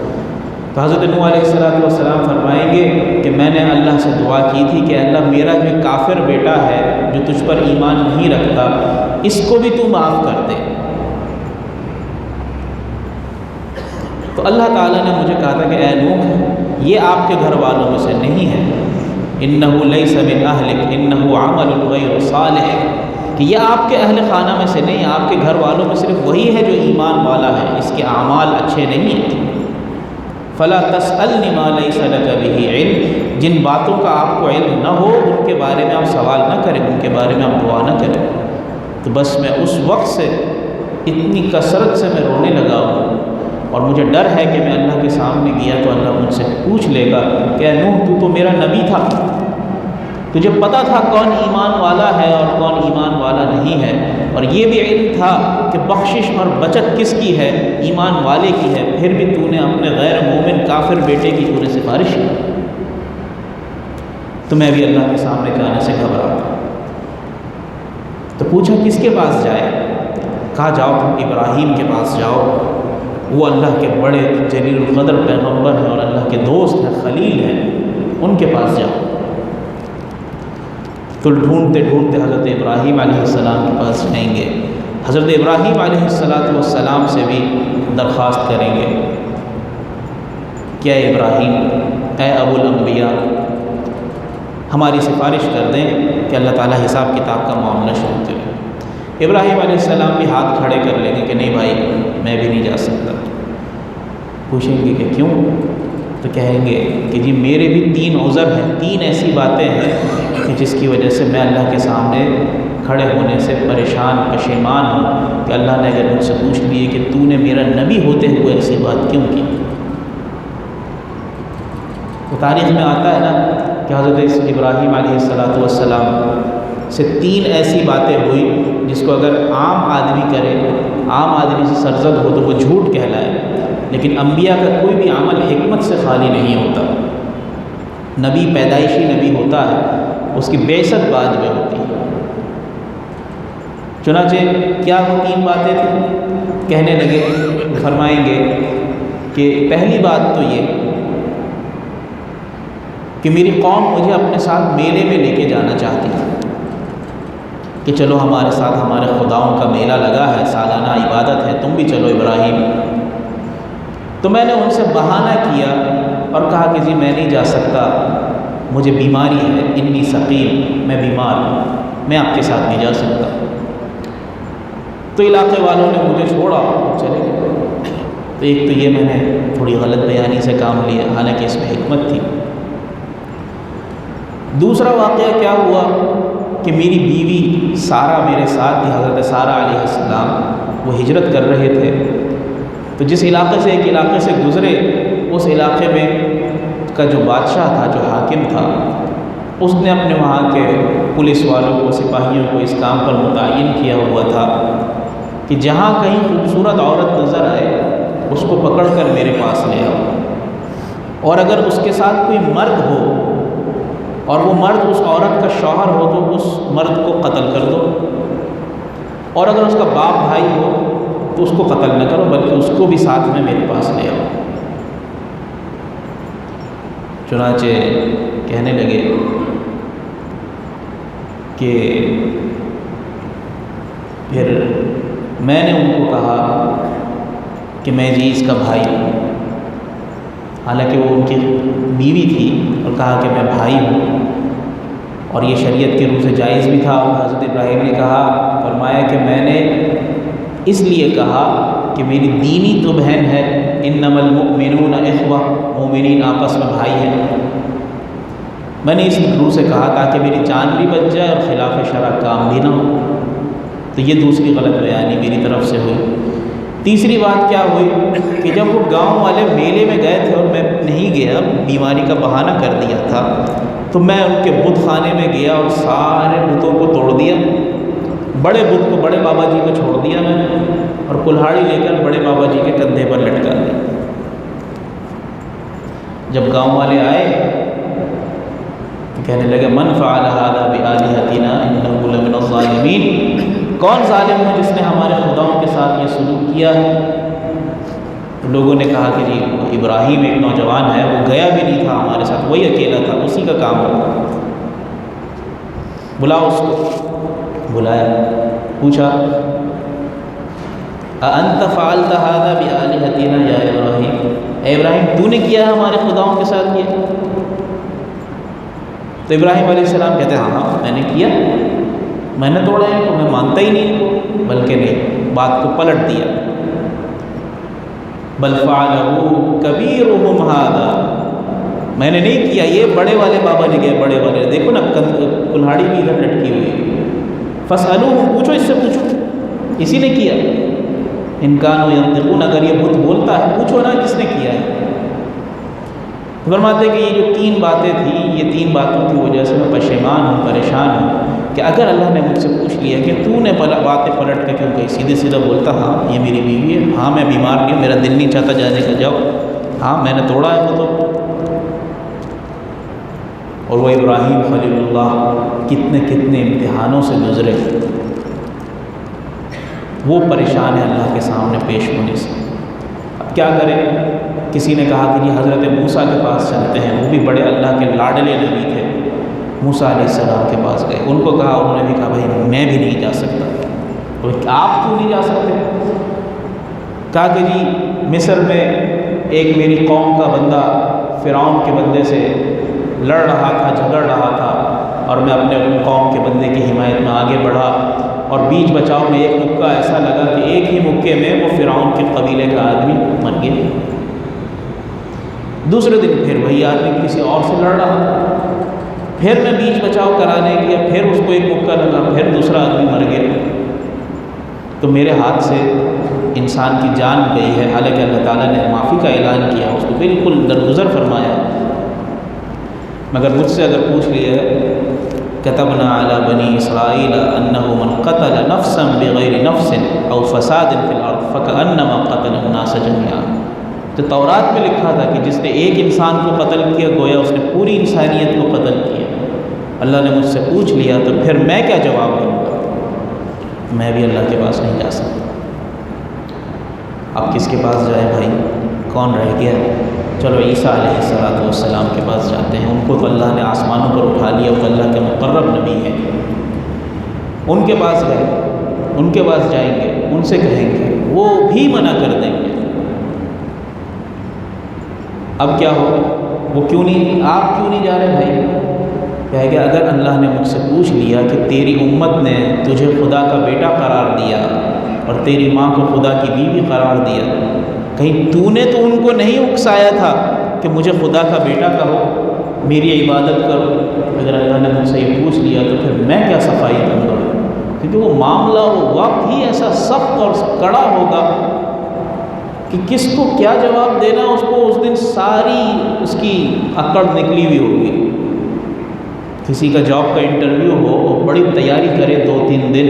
تو حضرت نوح علیہ السلام فرمائیں گے کہ میں نے اللہ سے دعا کی تھی کہ اللہ میرا جو کافر بیٹا ہے جو تجھ پر ایمان نہیں رکھتا، اس کو بھی تو معاف کر دے۔ تو اللہ تعالیٰ نے مجھے کہا تھا کہ اے نوح، یہ آپ کے گھر والوں میں سے نہیں ہے، انہ لیس من اہلک انہ عمل غیر صالح، کہ یہ آپ کے اہل خانہ میں سے نہیں، آپ کے گھر والوں میں صرف وہی ہے جو ایمان والا ہے، اس کے اعمال اچھے نہیں ہیں۔ فلا تسألنی ما لیس لک بہ علم، جن باتوں کا آپ کو علم نہ ہو ان کے بارے میں آپ سوال نہ کریں، ان کے بارے میں آپ دعا نہ کریں۔ تو بس میں اس وقت سے اتنی کثرت سے میں رونے لگا ہوں، اور مجھے ڈر ہے کہ میں اللہ کے سامنے گیا تو اللہ مجھ سے پوچھ لے گا کہ اے نوح، تو میرا نبی تھا، تجھے پتہ تھا کون ایمان والا ہے اور کون ایمان والا نہیں ہے، اور یہ بھی علم تھا کہ بخشش اور بچت کس کی ہے؟ ایمان والے کی ہے، پھر بھی تو نے اپنے غیر مومن کافر بیٹے کی تو نے سفارش کی۔ تو میں بھی اللہ کے سامنے جانے سے گھبراتا۔ تو پوچھا کس کے پاس جائے؟ کہا جاؤ تم ابراہیم کے پاس جاؤ، وہ اللہ کے بڑے جلیل القدر پیغمبر ہیں اور اللہ کے دوست ہیں، خلیل ہیں، ان کے پاس جاؤ۔ تو ڈھونڈتے ڈھونڈتے حضرت ابراہیم علیہ السلام کے پاس جائیں گے، حضرت ابراہیم علیہ السلام سے بھی درخواست کریں گے کہ اے ابراہیم، اے ابو الانبیاء، ہماری سفارش کر دیں کہ اللہ تعالیٰ حساب کتاب کا معاملہ شروع کرے۔ ابراہیم علیہ السلام بھی ہاتھ کھڑے کر لیں گے کہ نہیں بھائی، میں بھی نہیں جا سکتا۔ پوچھیں گے کہ کیوں؟ تو کہیں گے کہ جی میرے بھی 3 عذر ہیں، 3 ایسی باتیں ہیں کہ جس کی وجہ سے میں اللہ کے سامنے کھڑے ہونے سے پریشان پشیمان ہوں کہ اللہ نے اگر مجھ سے پوچھ لیے کہ تو نے میرا نبی ہوتے ہوئے ایسی بات کیوں کی۔ تو تاریخ میں آتا ہے نا کہ حضرت ابراہیم علیہ السلام سے 3 ایسی باتیں ہوئی جس کو اگر عام آدمی کرے، عام آدمی سے سرزد ہو تو وہ جھوٹ کہلائے، لیکن انبیاء کا کوئی بھی عمل حکمت سے خالی نہیں ہوتا۔ نبی پیدائشی نبی ہوتا ہے، اس کی بعثت بعد میں ہوتی ہے۔ چنانچہ کیا وہ 3 باتیں تھیں؟ کہنے لگے، فرمائیں گے کہ پہلی بات تو یہ کہ میری قوم مجھے اپنے ساتھ میلے میں لے کے جانا چاہتی تھی کہ چلو ہمارے ساتھ، ہمارے خداؤں کا میلہ لگا ہے، سالانہ عبادت ہے، تم بھی چلو ابراہیم۔ تو میں نے ان سے بہانہ کیا اور کہا کہ جی میں نہیں جا سکتا، مجھے بیماری ہے، انی سقیم، میں بیمار ہوں، میں آپ کے ساتھ نہیں جا سکتا۔ تو علاقے والوں نے مجھے چھوڑا اور چلے گئے۔ تو ایک تو یہ میں نے تھوڑی غلط بیانی سے کام لیا، حالانکہ اس میں حکمت تھی۔ دوسرا واقعہ کیا ہوا کہ میری بیوی سارہ میرے ساتھ تھی، حضرت سارہ علیہ السلام، وہ ہجرت کر رہے تھے۔ تو جس علاقے سے ایک علاقے سے گزرے، اس علاقے میں کا جو بادشاہ تھا، جو حاکم تھا، اس نے اپنے وہاں کے پولیس والوں کو، سپاہیوں کو اس کام پر متعین کیا ہوا تھا کہ جہاں کہیں خوبصورت عورت نظر آئے اس کو پکڑ کر میرے پاس لے آؤ، اور اگر اس کے ساتھ کوئی مرد ہو اور وہ مرد اس عورت کا شوہر ہو تو اس مرد کو قتل کر دو، اور اگر اس کا باپ بھائی ہو تو اس کو قتل نہ کرو بلکہ اس کو بھی ساتھ میں میرے پاس لے آؤ۔ چنانچہ کہنے لگے کہ پھر میں نے ان کو کہا کہ میں جی اس کا بھائی ہوں، حالانکہ وہ ان کی بیوی تھی، اور کہا کہ میں بھائی ہوں، اور یہ شریعت کے روح سے جائز بھی تھا۔ اور حضرت ابراہیم نے کہا، فرمایا کہ میں نے اس لیے کہا کہ میری دینی تو بہن ہے، انما المؤمنون اخوہ، مومنین آپس میں بھائی ہیں۔ میں نے اس روح سے کہا تاکہ میری جان بھی بچ جائے اور خلاف شرع کام بھی نہ ہو۔ تو یہ دوسری غلط بیانی میری طرف سے ہوئی۔ تیسری بات کیا ہوئی کہ جب وہ گاؤں والے میلے میں گئے تھے اور میں نہیں گیا، بیماری کا بہانہ کر دیا تھا، تو میں ان کے بت خانے میں گیا اور سارے بتوں کو توڑ دیا، بڑے بت کو، بڑے بابا جی کو چھوڑ دیا میں نے، اور کلہاڑی لے کر بڑے بابا جی کے کندھے پر لٹکا دیا۔ جب گاؤں والے آئے تو کہنے لگے، من فعل هذا بآلهتنا انه لمن الظالمین، کون ظالم ہے جس نے ہمارے خداؤں کے ساتھ یہ سلوک کیا ہے؟ تو لوگوں نے کہا کہ جی ابراہیم ایک نوجوان ہے، وہ گیا بھی نہیں تھا ہمارے ساتھ، وہی اکیلا تھا، اسی کا کام تھا، بلاؤ اس کو۔ بلایا، پوچھا، اَأَنْتَ فَعَلْتَ هَذَا بِآلِهَتِنَا یا ابراہیم، اے ابراہیم تو نے کیا ہے ہمارے خداؤں کے ساتھ یہ؟ تو ابراہیم علیہ السلام کہتے ہیں ہاں میں نے کیا، میں نے توڑا ہے، تو میں مانتا ہی نہیں، بلکہ نہیں، بات کو پلٹ دیا۔ بل فعلہ کبیرہم ھذا، میں نے نہیں کیا، یہ بڑے والے بابا نے کیا، بڑے والے، دیکھو نا کلہاڑی بھی ادھر لٹکی ہوئی ہے، فاسألوہم، پوچھو اس سے، پوچھو اسی نے کیا، ان کانوا ینطقون، اگر یہ بت بولتا ہے پوچھو نا کس نے کیا ہے۔ فرماتے ہیں کہ یہ جو 3 باتیں تھیں، یہ 3 باتوں کی وجہ سے میں پشیمان ہوں، پریشان ہوں کہ اگر اللہ نے مجھ سے پوچھ لیا کہ تو نے باتیں پلٹ کر کیوں کہی، سیدھے سیدھا بولتا ہاں یہ میری بیوی ہے، ہاں میں بیمار نہیں ہوں، میرا دل نہیں چاہتا جانے کا، جاؤ، ہاں میں نے توڑا ہے وہ تو۔ اور وہ ابراہیم خلیل اللہ کتنے کتنے امتحانوں سے گزرے، وہ پریشان ہے اللہ کے سامنے پیش ہونے سے۔ اب کیا کریں؟ کسی نے کہا کہ یہ حضرت موسیٰ کے پاس چلتے ہیں، وہ بھی بڑے اللہ کے لاڈلے نبی تھے، موسیٰ علیہ السلام کے پاس گئے، ان کو کہا، انہوں نے بھی کہا بھائی میں بھی نہیں جا سکتا۔ تو آپ کیوں نہیں جا سکتے؟ کہا کہ جی مصر میں ایک میری قوم کا بندہ فرعون کے بندے سے لڑ رہا تھا، جھگڑ رہا تھا، اور میں اپنے قوم کے بندے کی حمایت میں آگے بڑھا، اور بیچ بچاؤ میں ایک مکہ ایسا لگا کہ ایک ہی مکے میں وہ فرعون کے قبیلے کا آدمی مر گیا۔ دوسرے دن پھر وہی آدمی کسی اور سے لڑ رہا تھا، پھر میں بیچ بچاؤ کرانے گیا، پھر اس کو ایک مکہ لگا، پھر دوسرا آدمی مر گیا۔ تو میرے ہاتھ سے انسان کی جان گئی ہے، حالانکہ اللہ تعالیٰ نے معافی کا اعلان کیا، اس کو بالکل درگزر فرمایا، مگر مجھ سے اگر پوچھ لیا كتبنا على بني إسرائيل أنه من قتل نفسا بغير نفس أو فساد في الأرض فكأنما قتل الناس جميعا. تو تورات میں لکھا تھا کہ جس نے ایک انسان کو قتل کیا گویا اس نے پوری انسانیت کو قتل کیا. اللہ نے مجھ سے پوچھ لیا تو پھر میں کیا جواب دوں گا؟ میں بھی اللہ کے پاس نہیں جا سکتا. اب کس کے پاس جائیں بھائی؟ کون رہ گیا؟ چلو عیسیٰ علیہ السلام کے پاس جاتے ہیں. ان کو تو اللہ نے آسمانوں پر اٹھا لیا، وہ اللہ کے مقرب نبی ہیں. ان کے پاس گئے، ان کے پاس جائیں گے، ان سے کہیں گے، وہ بھی منع کر دیں گے. اب کیا ہوگا؟ وہ کیوں نہیں، آپ کیوں نہیں جا رہے بھائی؟ کہے گا اگر اللہ نے مجھ سے پوچھ لیا کہ تیری امت نے تجھے خدا کا بیٹا قرار دیا اور تیری ماں کو خدا کی بیوی قرار دیا، کہیں تو نے تو ان کو نہیں اکسایا تھا کہ مجھے خدا کا بیٹا کہو، میری عبادت کرو؟ اگر اللہ نے مجھ سے یہ پوچھ لیا تو پھر میں کیا صفائی کروں گا؟ کیونکہ وہ معاملہ وہ وقت ہی ایسا سخت اور کڑا ہوگا کہ کس کو کیا جواب دینا اس کو اس دن ساری اس کی اکڑ نکلی ہوئی ہوگی. کسی کا جاب کا انٹرویو ہو اور بڑی تیاری کرے 2-3 دن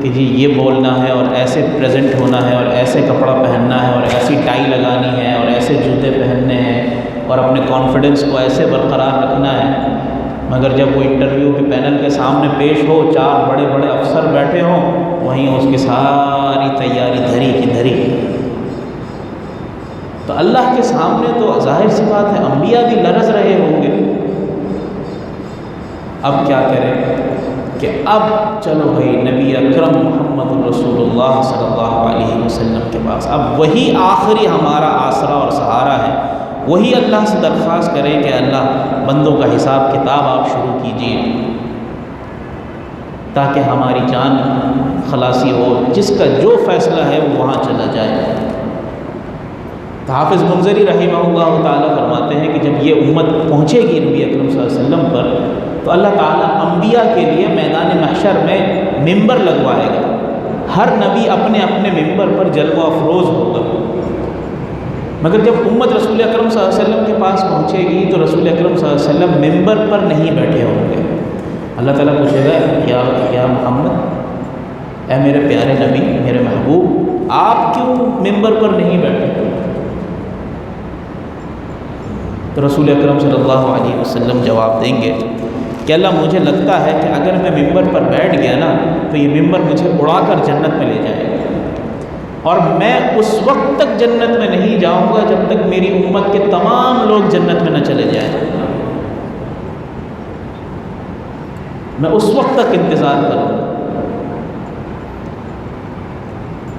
کہ جی یہ بولنا ہے اور ایسے پریزنٹ ہونا ہے اور ایسے کپڑا پہننا ہے اور ایسی ٹائی لگانی ہے اور ایسے جوتے پہننے ہیں اور اپنے کانفیڈنس کو ایسے برقرار رکھنا ہے، مگر جب وہ انٹرویو کے پینل کے سامنے پیش ہو، 4 بڑے بڑے افسر بیٹھے ہوں، وہیں اس کی ساری تیاری دھری کی دھری. تو اللہ کے سامنے تو ظاہر سی بات ہے انبیاء بھی لرز رہے ہوں گے. اب کیا کریں کہ اب چلو بھائی نبی اکرم محمد رسول اللہ صلی اللہ علیہ وسلم کے پاس، اب وہی آخری ہمارا آسرا اور سہارا ہے. وہی اللہ سے درخواست کریں کہ اللہ بندوں کا حساب کتاب آپ شروع کیجیے تاکہ ہماری جان خلاصی ہو. جس کا جو فیصلہ ہے وہ وہاں چلا جائے. حافظ منذری رحمہ اللہ تعالیٰ فرماتے ہیں کہ جب یہ امت پہنچے گی نبی اکرم صلی اللہ علیہ وسلم پر تو اللہ تعالیٰ انبیاء کے لیے میدان محشر میں ممبر لگوائے گا. ہر نبی اپنے اپنے ممبر پر جلوہ افروز ہوگا. مگر جب امت رسول اکرم صلی اللہ علیہ وسلم کے پاس پہنچے گی تو رسول اکرم صلی اللہ علیہ وسلم ممبر پر نہیں بیٹھے ہوں گے. اللہ تعالیٰ پوچھے گا یا محمد، اے میرے پیارے نبی، میرے محبوب، آپ کیوں ممبر پر نہیں بیٹھے؟ تو رسول اکرم صلی اللہ علیہ وسلم جواب دیں گے کہ اللہ مجھے لگتا ہے کہ اگر میں ممبر پر بیٹھ گیا نا تو یہ ممبر مجھے اڑا کر جنت میں لے جائے گا، اور میں اس وقت تک جنت میں نہیں جاؤں گا جب تک میری امت کے تمام لوگ جنت میں نہ چلے جائیں. میں اس وقت تک انتظار کروں گا.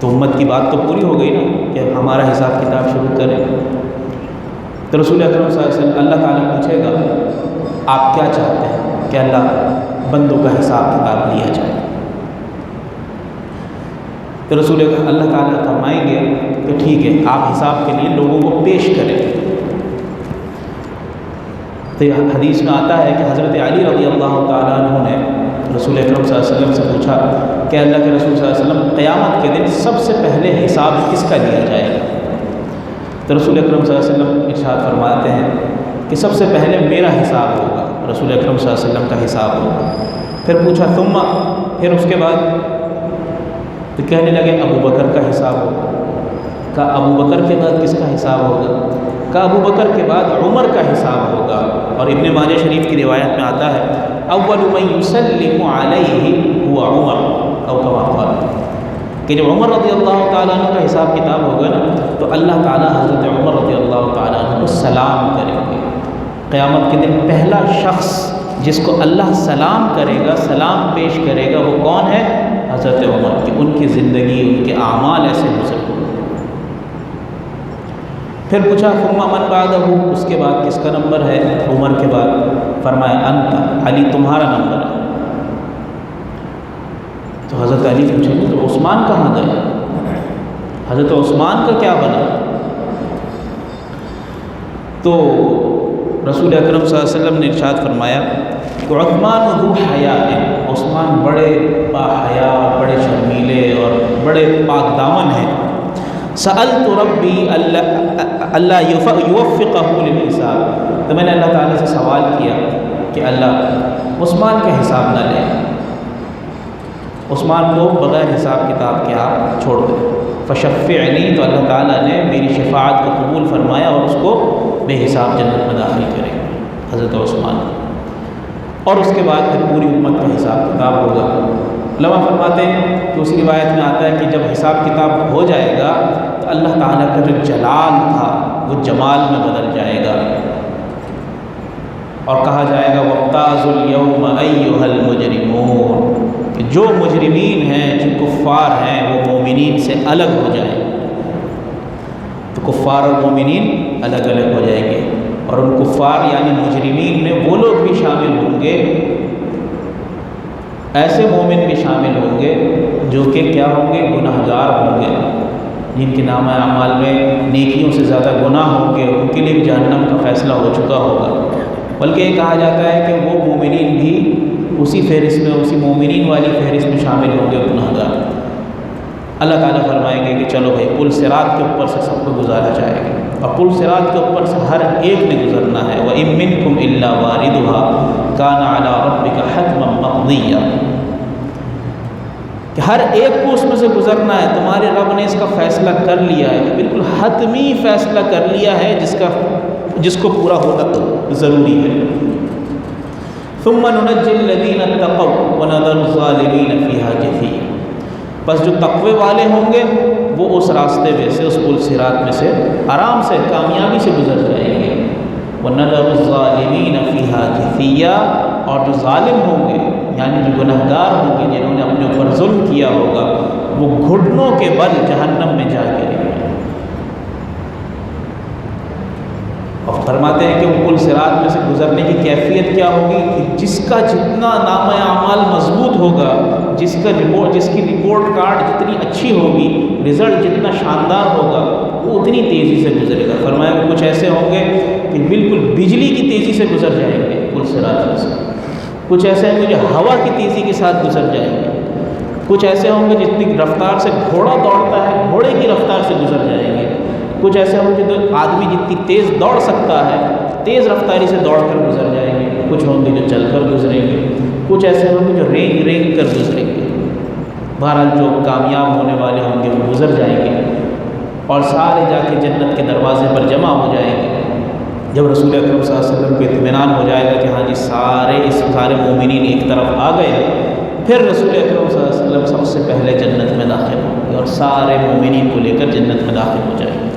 تو امت کی بات تو پوری ہو گئی نا کہ ہمارا حساب کتاب شروع کریں. تو رسول اکرم صلی اللہ علیہ وسلم اللہ تعالیٰ پوچھے گا آپ کیا چاہتے ہیں کہ اللہ بندوں کا حساب کتاب لیا جائے؟ تو اللہ تعالیٰ فرمائیں گے کہ ٹھیک ہے، آپ حساب کے لیے لوگوں کو پیش کریں. تو حدیث میں آتا ہے کہ حضرت علی رضی اللہ تعالیٰ عنہ نے رسول اکرم صلی اللہ علیہ وسلم سے پوچھا کہ اللہ کے رسول صلی اللہ علیہ وسلم قیامت کے دن سب سے پہلے حساب کس کا لیا جائے گا؟ تو رسول اکرم صلی اللہ علیہ وسلم ارشاد فرماتے ہیں کہ سب سے پہلے میرا حساب ہوگا، رسول اکرم صلی اللہ علیہ وسلم کا حساب ہوگا. پھر پوچھا ثم، پھر اس کے بعد تو کہنے لگے ابو بکر کا حساب ہوگا. کہا ابو بکر کے بعد کس کا حساب ہوگا؟ کہا ابو بکر کے بعد عمر کا حساب ہوگا. اور ابن ماجہ شریف کی روایت میں آتا ہے اول من یسلم علیہ هو عمر او کما قال، کہ جب عمر رضی اللہ تعالیٰ عنہ کا حساب کتاب ہوگا نا تو اللہ تعالیٰ حضرت عمر رضی اللہ تعالیٰ عنہ کو سلام کریں گے. قیامت کے دن پہلا شخص جس کو اللہ سلام کرے گا، سلام پیش کرے گا، وہ کون ہے؟ حضرت عمر. کہ ان کی زندگی، ان کے اعمال ایسے گزر گئے. پھر پوچھا ثم من بعدہ، اس کے بعد کس کا نمبر ہے عمر کے بعد؟ فرمایا انت، علی تمہارا نمبر ہے. تو حضرت علی پوچھیں گے تو عثمان کہاں گئے؟ حضرت عثمان کا کیا بنا؟ تو رسول اکرم صلی اللہ علیہ وسلم نے ارشاد فرمایا کہ عثمان ذو حیا، عثمان بڑے با حیا، بڑے شرمیلے اور بڑے پاک دامن ہیں. سألت ربی اللہ یوفقہ للحساب، تو میں نے اللہ تعالیٰ سے سوال کیا کہ اللہ عثمان کا حساب نہ لیں، عثمان کو بغیر حساب کتاب کے آپ چھوڑ دیں۔ فشفعنی، تو اللہ تعالیٰ نے میری شفاعت کو قبول فرمایا اور اس کو بے حساب جنت میں داخل کریں حضرت عثمان، اور اس کے بعد پھر پوری امت کا حساب کتاب ہوگا۔ علماء فرماتے ہیں کہ اس روایت میں آتا ہے کہ جب حساب کتاب ہو جائے گا تو اللہ تعالیٰ کا جو جلال تھا وہ جمال میں بدل جائے گا، اور کہا جائے گا وَامْتَازُوا الْيَوْمَ أَيُّهَا الْمُجْرِمُونَ، کہ جو مجرمین ہیں، جو کفار ہیں، وہ مومنین سے الگ ہو جائیں۔ تو کفار اور مومنین الگ الگ ہو جائیں گے، اور ان کفار یعنی مجرمین میں وہ لوگ بھی شامل ہوں گے، ایسے مومن بھی شامل ہوں گے جو کہ کیا ہوں گے؟ گناہ گار ہوں گے، جن کے نامہ اعمال میں نیکیوں سے زیادہ گناہ ہوں گے، ان کے لیے بھی جہنم کا فیصلہ ہو چکا ہوگا۔ بلکہ یہ کہا جاتا ہے کہ وہ مومنین بھی اسی فہرست میں، اسی مومنین والی فہرست میں شامل ہوں گے گناہ گار۔ اللہ تعالیٰ فرمائیں گے کہ چلو بھائی پل صراط کے اوپر سے سب کو گزارا جائے گا، اور پل صراط کے اوپر سے ہر ایک نے گزرنا ہے۔ وَإِن مِّنكُمْ إِلَّا وَارِدُهَا كَانَ عَلَىٰ رَبِّكَ حَتْمًا مَقْضِيًّا، کہ ہر ایک کو اس میں سے گزرنا ہے، تمہارے رب نے اس کا فیصلہ کر لیا ہے، بالکل حتمی فیصلہ کر لیا ہے جس کو پورا ہونا ضروری ہے۔ ثُمَّ نُنَجِّي الَّذِينَ اتَّقَوْا وَنَذَرُ الظَّالِمِينَ فِيهَا جِثِيًّا، بس جو تقوی والے ہوں گے وہ اس راستے میں سے، اس پل صراط میں سے آرام سے، کامیابی سے گزر جائیں گے۔ وَنَذَرُ الظَّالِمِينَ فِيهَا جِثِيًّا، اور جو ظالم ہوں گے یعنی جو گناہ گار ہوں گے، جنہوں نے اپنے اوپر ظلم کیا ہوگا، وہ گھٹنوں کے بل جہنم میں جا کے رہیں گے۔ اور فرماتے ہیں کہ وہ پل صراط میں سے گزرنے کی کیفیت کیا ہوگی کہ جس کا جتنا نامہ اعمال مضبوط ہوگا، جس کی رپورٹ کارڈ جتنی اچھی ہوگی، رزلٹ جتنا شاندار ہوگا، وہ اتنی تیزی سے گزرے گا۔ فرمایا کہ کچھ ایسے ہوں گے کہ بالکل بجلی کی تیزی سے گزر جائیں گے پل صراط میں سے، کچھ ایسے ہوں گے جو ہوا کی تیزی کے ساتھ گزر جائیں گے، کچھ ایسے ہوں گے جتنی رفتار سے گھوڑا دوڑتا ہے گھوڑے کی رفتار سے گزر جائیں گے، کچھ ایسے ہوں گے جو آدمی جتنی تیز دوڑ سکتا ہے تیز رفتاری سے دوڑ کر گزر جائیں گے، کچھ ہوں گے جو چل کر گزریں گے، کچھ ایسے ہوں گے جو رینگ رینگ کر گزریں گے۔ بہرحال جو کامیاب ہونے والے ہوں گے وہ گزر جائیں گے، اور سارے جا کے جنت کے دروازے پر جمع ہو جائیں گے۔ جب رسول اکرم صلی اللہ علیہ وسلم کو اطمینان ہو جائے گا کہ ہاں جی سارے مومنین ایک طرف آ گئے، پھر رسول اکرم صلی اللہ علیہ وسلم سب سے پہلے جنت میں داخل ہوں گے، اور سارے مومنین کو لے کر جنت میں داخل ہو جائیں گے۔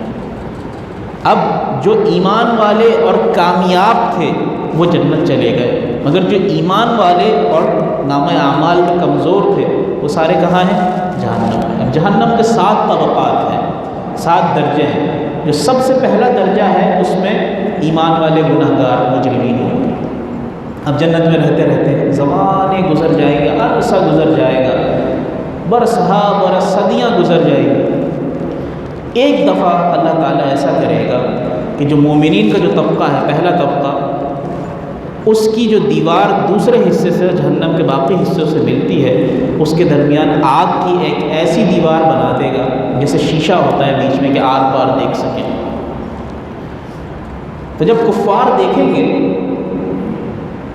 اب جو ایمان والے اور کامیاب تھے وہ جنت چلے گئے، مگر جو ایمان والے اور نامہ اعمال میں کمزور تھے وہ سارے کہاں ہیں؟ جہنم میں۔ اب جہنم کے 7 طبقات ہیں، 7 درجے ہیں۔ جو سب سے پہلا درجہ ہے اس میں ایمان والے گناہ گار مجرمین ہوں گے۔ اب جنت میں رہتے رہتے زمانے گزر جائیں گے، عرصہ گزر جائے گا، برسہا برس صدیاں گزر جائیں گی۔ ایک دفعہ اللہ تعالیٰ ایسا کرے گا کہ جو مومنین کا جو طبقہ ہے، پہلا طبقہ، اس کی جو دیوار دوسرے حصے سے، جہنم کے باقی حصوں سے ملتی ہے، اس کے درمیان آگ کی ایک ایسی دیوار بنا دے گا جیسے شیشہ ہوتا ہے بیچ میں کہ آر پار دیکھ سکیں۔ تو جب کفار دیکھیں گے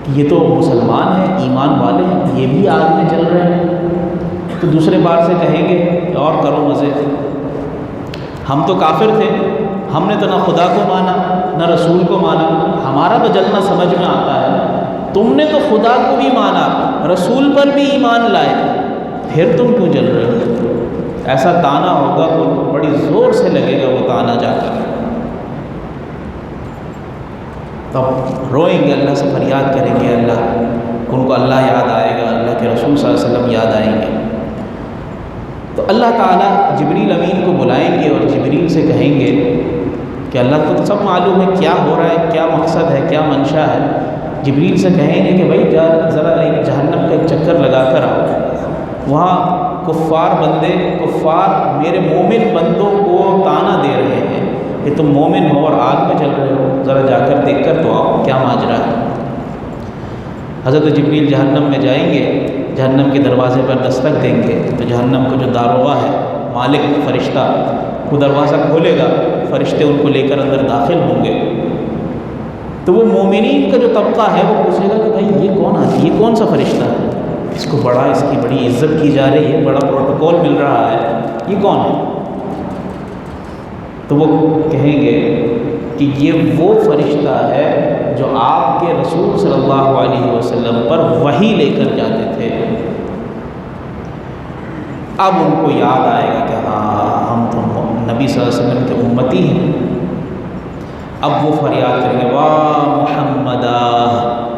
کہ یہ تو مسلمان ہیں، ایمان والے ہیں، یہ بھی آگ میں جل رہے ہیں، تو دوسرے بار سے کہیں گے اور کرو مزے، ہم تو کافر تھے، ہم نے تو نہ خدا کو مانا نہ رسول کو مانا، ہمارا تو جلنا سمجھ میں آتا ہے، تم نے تو خدا کو بھی مانا، رسول پر بھی ایمان لائے، پھر تم کیوں جل رہے ہو؟ ایسا تانا ہوگا، تو بڑی زور سے لگے گا وہ تانا جا کر، تب روئیں گے، اللہ سے فریاد کریں گے، اللہ، ان کو اللہ یاد آئے گا، اللہ کے رسول صلی اللہ علیہ وسلم یاد آئیں گے۔ تو اللہ تعالیٰ جبریل امین کو بلائیں گے اور جبریل سے کہیں گے کہ اللہ کو سب معلوم ہے کیا ہو رہا ہے، کیا مقصد ہے، کیا منشا ہے۔ جبریل سے کہیں گے کہ بھائی ذرا ایک جہنم کا ایک چکر لگا کر آؤ، وہاں کفار میرے مومن بندوں کو تانا دے رہے ہیں کہ تم مومن ہو اور آگ میں جل رہے ہو، ذرا جا کر دیکھ کر تو آؤ کیا ماجرا ہے۔ حضرت جبریل جہنم میں جائیں گے، جہنم کے دروازے پر دستک دیں گے، تو جہنم کا جو داروغہ ہے، مالک فرشتہ، وہ دروازہ کھولے گا، فرشتے ان کو لے کر اندر داخل ہوں گے۔ تو وہ مومنین کا جو طبقہ ہے وہ پوچھے گا کہ بھائی یہ کون ہے، یہ کون سا فرشتہ ہے، اس کو بڑا، اس کی بڑی عزت کی جا رہی ہے، بڑا پروٹوکول مل رہا ہے، یہ کون ہے؟ تو وہ کہیں گے کہ یہ وہ فرشتہ ہے جو آپ کے رسول صلی اللہ علیہ وسلم پر وحی لے کر جاتے تھے۔ اب ان کو یاد آئے گا کہ ہاں ہم تو نبی صلی اللہ علیہ وسلم کے امتی ہیں۔ اب وہ فریاد کریں گے واہ محمدہ،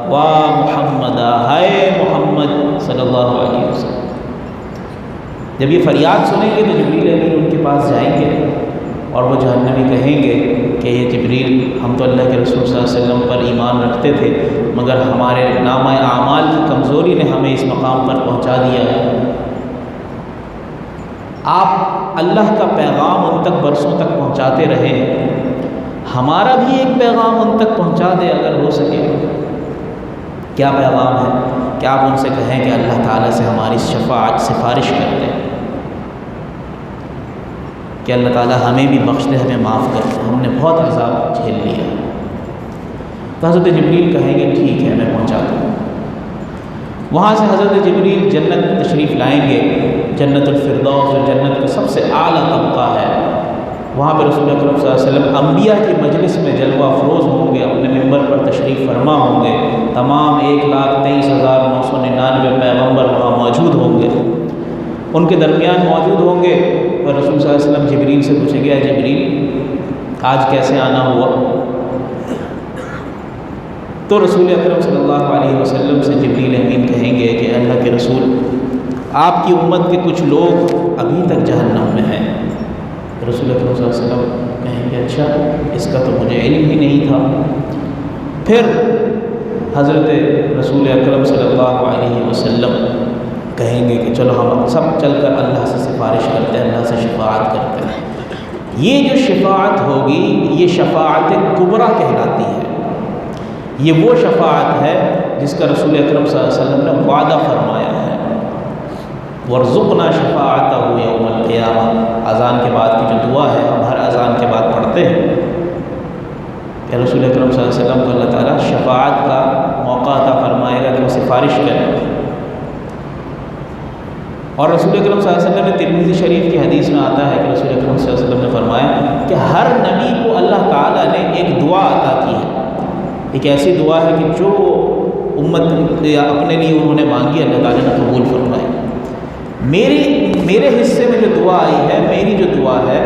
واہ محمدہ، ہائے محمد صلی اللہ علیہ وسلم۔ جب یہ فریاد سنیں گے تو جبریل امین ان کے پاس جائیں گے اور وہ جہنمی کہیں گے کہ یہ جبریل، ہم تو اللہ کے رسول صلی اللہ علیہ وسلم پر ایمان رکھتے تھے، مگر ہمارے نامہ اعمال کی کمزوری نے ہمیں اس مقام پر پہنچا دیا ہے۔ آپ اللہ کا پیغام ان تک برسوں تک پہنچاتے رہے، ہمارا بھی ایک پیغام ان تک پہنچا دے اگر ہو سکے۔ کیا پیغام ہے کہ آپ ان سے کہیں کہ اللہ تعالیٰ سے ہماری شفاعت سفارش کر دیں کہ اللہ تعالیٰ ہمیں بھی بخش دے، ہمیں معاف کر دے، ہم نے بہت عذاب جھیل لیا۔ تو حضرت جبریل کہیں گے ٹھیک ہے میں پہنچا دوں۔ وہاں سے حضرت جبریل جنت تشریف لائیں گے، جنت الفردوس جو جنت کا سب سے اعلیٰ طبقہ ہے، وہاں پہ رسول اکرم صلی اللہ علیہ وسلم انبیاء کی مجلس میں جلوہ افروز ہوں گے، اپنے ممبر پر تشریف فرما ہوں گے، تمام 1,23,999 پیغمبر وہاں موجود ہوں گے، ان کے درمیان موجود ہوں گے۔ اور رسول صلی اللہ علیہ وسلم جبریل سے پوچھیں گے اے جبریل آج کیسے آنا ہوا؟ تو رسول اکرم صلی اللہ علیہ وسلم سے جبریل امین کہیں گے کہ اللہ کے رسول، آپ کی امت کے کچھ لوگ ابھی تک جہنم میں ہیں۔ رسول اکرم صلی اللہ علیہ وسلم کہیں گے اچھا، اس کا تو مجھے علم ہی نہیں تھا۔ پھر حضرت رسول اکرم صلی اللہ علیہ وسلم کہیں گے کہ چلو ہم سب چل کر اللہ سے سفارش کرتے ہیں، اللہ سے شفاعت کرتے ہیں۔ یہ جو شفاعت ہوگی یہ شفاعت کبریٰ کہلاتی ہے۔ یہ وہ شفاعت ہے جس کا رسول اکرم صلی اللہ علیہ وسلم نے وعدہ فرمایا ہے، وَارْزُقْنَا شَفَاعَتَهُ يَوْمَ الْقِيَامَةِ۔ اذان کے بعد کی جو دعا ہے ہم ہر اذان کے بعد پڑھتے ہیں کہ رسول اکرم صلی اللہ علیہ وسلم کو اللہ تعالیٰ شفاعت کا موقع عطا فرمائے گا کہ وہ سفارش کریں۔ اور رسول اکرم صلی اللہ علیہ وسلم نے ترمذی شریف کی حدیث میں آتا ہے کہ رسول اکرم صلی اللہ علیہ وسلم نے فرمایا کہ ہر نبی کو اللہ تعالیٰ نے ایک دعا عطا کی ہے، ایک ایسی دعا ہے کہ جو امت یا اپنے لیے انہوں نے مانگی اللہ تعالیٰ نے قبول فرمائی۔ میرے حصے میں جو دعا آئی ہے، میری جو دعا ہے،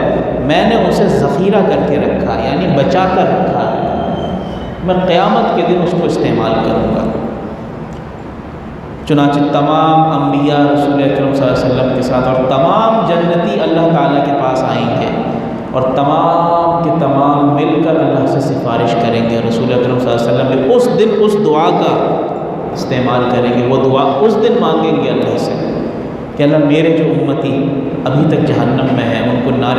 میں نے اسے ذخیرہ کر کے رکھا، یعنی بچا کر رکھا ہے، میں قیامت کے دن اس کو استعمال کروں گا۔ چنانچہ تمام انبیاء رسول اکرم صلی اللہ علیہ وسلم کے ساتھ اور تمام جنتی اللہ تعالیٰ کے پاس آئیں گے اور تمام کے تمام مل کر اللہ سے سفارش کریں گے۔ رسول اکرم صلی اللہ علیہ وسلم بھی اس دن اس دعا کا استعمال کریں گے، وہ دعا اس دن مانگیں گے اللہ سے کہ اللہ میرے جو امتی ابھی تک جہنم میں ہیں ان کو نار